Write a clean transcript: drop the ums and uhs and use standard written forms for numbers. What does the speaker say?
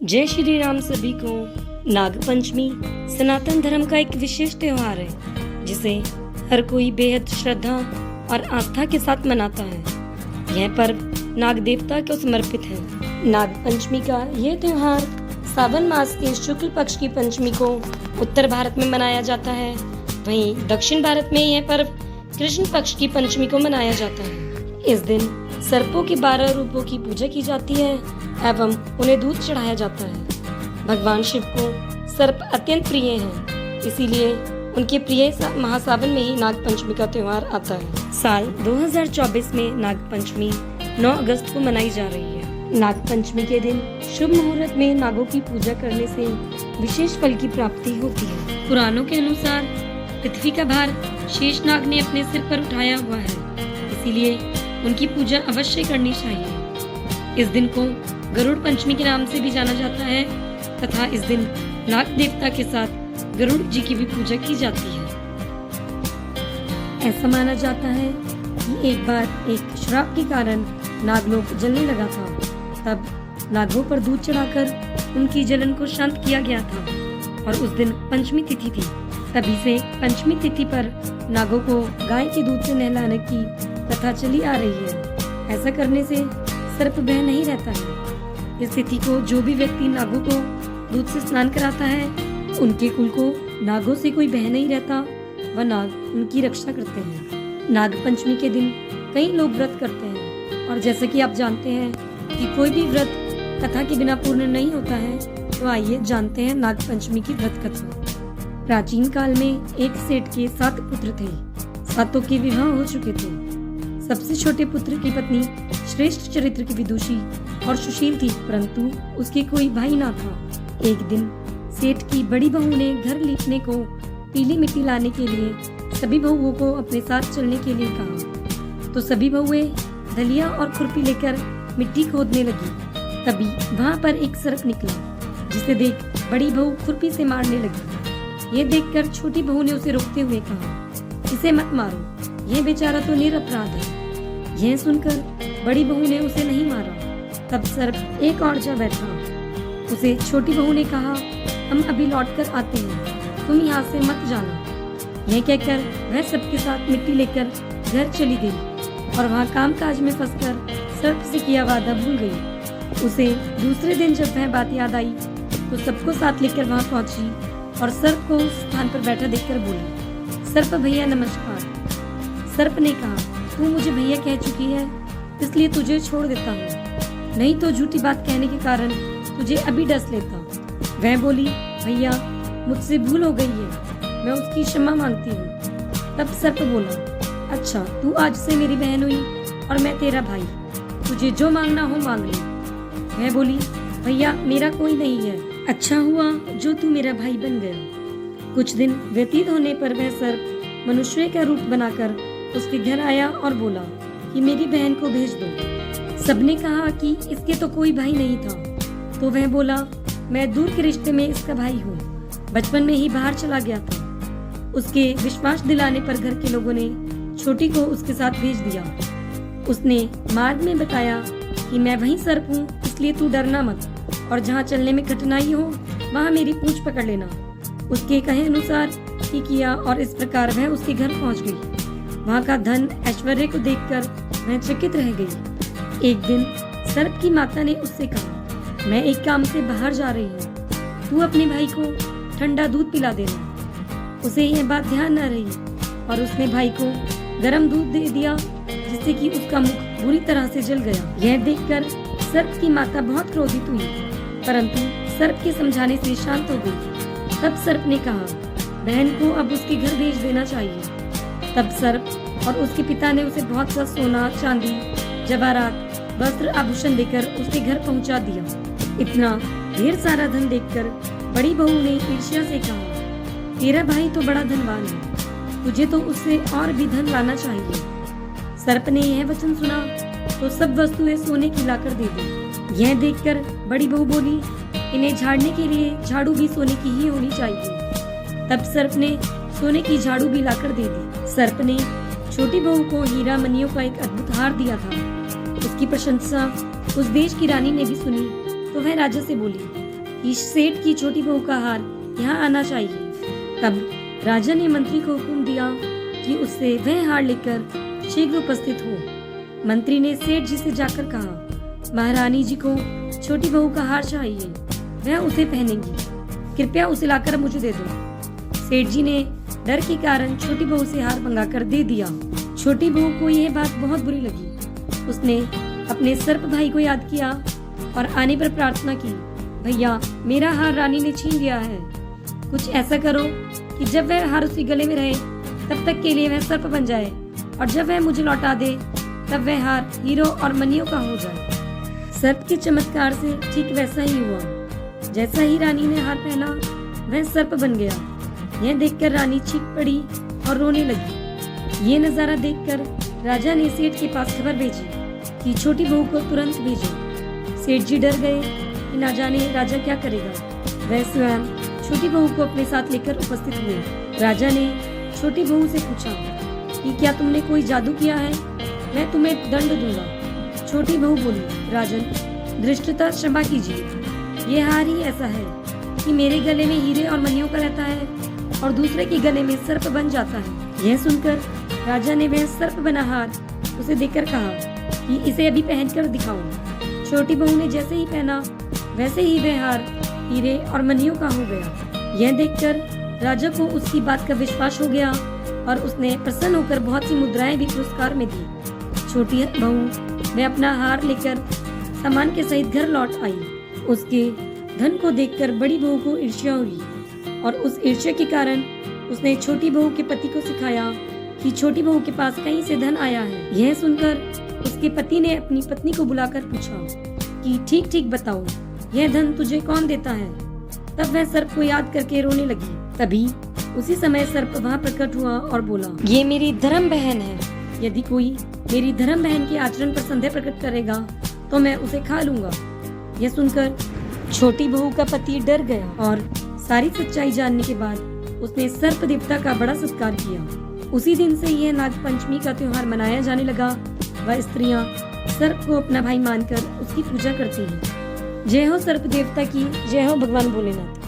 जय श्री राम सभी को। नाग पंचमी सनातन धर्म का एक विशेष त्योहार है जिसे हर कोई बेहद श्रद्धा और आस्था के साथ मनाता है। यह पर्व नाग देवता को समर्पित है। नाग पंचमी का यह त्योहार सावन मास के शुक्ल पक्ष की पंचमी को उत्तर भारत में मनाया जाता है। वहीं दक्षिण भारत में यह पर्व कृष्ण पक्ष की पंचमी को मनाया जाता है। इस दिन सर्पों के 12 रूपों की पूजा की जाती है एवं उन्हें दूध चढ़ाया जाता है। भगवान शिव को सर्प अत्यंत प्रिय हैं, इसीलिए उनके प्रिय महासावन में ही नाग पंचमी का त्योहार आता है। साल 2024 में नाग पंचमी 9 अगस्त को मनाई जा रही है। नाग पंचमी के दिन शुभ मुहूर्त में नागों की पूजा करने से विशेष फल की प्राप्ति होती है। पुराणों के अनुसार पृथ्वी का भार शेषनाग ने अपने सिर पर उठाया हुआ है, इसीलिए उनकी पूजा अवश्य करनी चाहिए। इस दिन को गरुड़ पंचमी के नाम से भी जाना जाता है तथा इस दिन नाग देवता के साथ गरुड़ जी की भी पूजा की जाती है। ऐसा माना जाता है कि एक बार एक श्राप के कारण नागलोक जलने लगा था। तब नागों पर दूध चढ़ाकर उनकी जलन को शांत किया गया था और उस दिन पंचमी तिथि थी। तभी से पंचमी तिथि पर नागों को गाय के दूध से नहलाने की प्रथा चली आ रही है। ऐसा करने से सर्प भय नहीं रहता है। इस तिथि को जो भी व्यक्ति नागों को दूध से स्नान कराता है, उनके कुल को नागों से कोई भय नहीं रहता व नाग उनकी रक्षा करते हैं। नाग पंचमी के दिन कई लोग व्रत करते हैं और जैसा कि आप जानते हैं कि कोई भी व्रत कथा के बिना पूर्ण नहीं होता है, तो आइए जानते हैं नाग पंचमी की व्रत कथा। प्राचीन काल में एक सेठ के 7 पुत्र थे। 7 के विवाह हो चुके थे। सबसे छोटे पुत्र की पत्नी श्रेष्ठ चरित्र की विदुषी और सुशील थी, परंतु उसके कोई भाई ना था। एक दिन सेठ की बड़ी बहू ने घर लीपने को पीली मिट्टी लाने के लिए सभी बहुओं को अपने साथ चलने के लिए कहा, तो सभी बहुएं दलिया और खुरपी लेकर मिट्टी खोदने लगी। तभी वहाँ पर एक सर्प निकला, जिसे देख बड़ी बहू खुरपी से मारने लगी। ये देखकर छोटी बहू ने उसे रोकते हुए कहा, इसे मत मारो, यह बेचारा तो निरपराध है। यह सुनकर बड़ी बहू ने उसे नहीं मारा। तब सर्प एक और जा बैठा। उसे छोटी बहू ने कहा, हम अभी लौटकर आते हैं, तुम यहाँ से मत जाना। यह कहकर वह सबके साथ मिट्टी लेकर घर चली गई और वहाँ काम काज में फंसकर सर्प से किया वादा भूल गई। उसे दूसरे दिन जब वह बात याद आई तो सबको साथ लेकर वहाँ पहुंची और सर्प को उस स्थान पर बैठा देखकर बोली, सर्प भैया नमस्कार। सर्प ने कहा, तू मुझे भैया कह चुकी है, इसलिए तुझे छोड़ देता हूँ, नहीं तो झूठी बात कहने के कारण तुझे अभी डस लेता। वह बोली, भैया मुझसे भूल हो गई है, मैं उसकी क्षमा मांगती हूँ। तब सर्प बोला, अच्छा तू आज से मेरी बहन हुई और मैं तेरा भाई, तुझे जो मांगना हो मांग ले। वह बोली, भैया मेरा कोई नहीं है, अच्छा हुआ जो तू मेरा भाई बन गया। कुछ दिन व्यतीत होने पर वह सर्प मनुष्य का रूप बनाकर उसके घर आया और बोला कि मेरी बहन को भेज दो। सबने कहा कि इसके तो कोई भाई नहीं था, तो वह बोला, मैं दूर के रिश्ते में इसका भाई हूँ, बचपन में ही बाहर चला गया था। उसके विश्वास दिलाने पर घर के लोगों ने छोटी को उसके साथ भेज दिया। उसने मार्ग में बताया कि मैं वही सर्प हूँ, इसलिए तू डरना मत और जहाँ चलने में कठिनाई हो वहाँ मेरी पूंछ पकड़ लेना। उसके कहे अनुसार ही किया और इस प्रकार वह उसके घर पहुँच गई। वहाँ का धन ऐश्वर्य को देखकर वह चकित रह गई। एक दिन सर्प की माता ने उससे कहा, मैं एक काम से बाहर जा रही हूँ, तू अपने भाई को ठंडा दूध पिला देना। उसे यह बात ध्यान न रही और उसने भाई को गर्म दूध दे दिया, जिससे कि उसका मुख बुरी तरह से जल गया। यह देखकर सर्प की माता बहुत क्रोधित हुई, परंतु सर्प के समझाने से शांत हो गई। तब सर्प ने कहा, बहन को अब उसके घर भेज देना चाहिए। तब सर्प और उसके पिता ने उसे बहुत सा सोना, चांदी, जवाहरात, वस्त्र, आभूषण देकर उसके घर पहुंचा दिया। इतना ढेर सारा धन देखकर बड़ी बहू ने ईर्ष्या से कहा, तेरा भाई तो बड़ा धनवान है, तुझे तो उससे और भी धन लाना चाहिए। सर्प ने यह वचन सुना तो सब वस्तुएं सोने की लाकर दे दी। यह देखकर बड़ी बहू बोली, इन्हें झाड़ने के लिए झाड़ू भी सोने की ही होनी चाहिए। तब सर्प ने सोने की झाड़ू भी लाकर दे दी। सर्प ने छोटी बहू को हीरा मनियों का एक अद्भुत हार दिया था। उसकी प्रशंसा उस देश की रानी ने भी सुनी तो वह राजा से बोली, कि सेठ की छोटी बहू का हार यहाँ आना चाहिए। तब राजा ने मंत्री को हुक्म दिया कि उससे वह हार लेकर शीघ्र उपस्थित हो। मंत्री ने सेठ जी से जाकर कहा, महारानी जी को छोटी बहू का हार चाहिए, वह उसे पहनेंगी, कृपया उसे लाकर मुझे दे दो। सेठ जी ने डर के कारण छोटी बहू से हार मंगाकर दे दिया। छोटी बहू को यह बात बहुत बुरी लगी। उसने अपने सर्प भाई को याद किया और आने पर प्रार्थना की, भैया मेरा हार रानी ने छीन लिया है, कुछ ऐसा करो कि जब वह हार उसके गले में रहे तब तक के लिए वह सर्प बन जाए, और जब वह मुझे लौटा दे तब वह हार हीरो और मनियों का हो जाए। सर्प के चमत्कार से ठीक वैसा ही हुआ। जैसा ही रानी ने हार पहना वह सर्प बन गया। यह देखकर रानी चीख पड़ी और रोने लगी। ये नजारा देखकर राजा ने सेठ के पास खबर भेजी कि छोटी बहू को तुरंत भेजो। सेठ जी डर गए कि ना जाने राजा क्या करेगा। वह स्वयं छोटी बहू को अपने साथ लेकर उपस्थित हुए। राजा ने छोटी बहू से पूछा कि क्या तुमने कोई जादू किया है, मैं तुम्हें दंड दूंगा। छोटी बहू बोली, राजन धृष्टता क्षमा कीजिए, ये हार ही ऐसा है कि मेरे गले में हीरे और मनियों का रहता है और दूसरे के गले में सर्प बन जाता है। यह सुनकर राजा ने वह सर्प बना हार उसे देकर कहा कि इसे अभी पहनकर दिखाओ। छोटी बहू ने जैसे ही पहना वैसे ही वह हार हीरे और मनियों का हो गया। यह देखकर राजा को उसकी बात का विश्वास हो गया और उसने प्रसन्न होकर बहुत सी मुद्राएं भी पुरस्कार में दी। छोटी बहू वह अपना हार लेकर सामान के सहित घर लौट आई। उसके धन को देखकर बड़ी बहू को ईर्ष्या हुई और उस ईर्ष्या के कारण उसने छोटी बहू के पति को सिखाया कि छोटी बहू के पास कहीं से धन आया है। यह सुनकर उसके पति ने अपनी पत्नी को बुलाकर पूछा कि ठीक ठीक बताओ, यह धन तुझे कौन देता है। तब वह सर्प को याद करके रोने लगी। तभी उसी समय सर्प वहाँ प्रकट हुआ और बोला, ये मेरी धर्म बहन है, यदि कोई मेरी धर्म बहन के आचरण पर संदेह प्रकट करेगा तो मैं उसे खा लूंगा। यह सुनकर छोटी बहू का पति डर गया और सारी सच्चाई जानने के बाद उसने सर्प देवता का बड़ा सत्कार किया। उसी दिन से यह नाग पंचमी का त्योहार मनाया जाने लगा। वह स्त्रियां सर्प को अपना भाई मानकर उसकी पूजा करती हैं। जय हो सर्प देवता की, जय हो भगवान भोलेनाथ।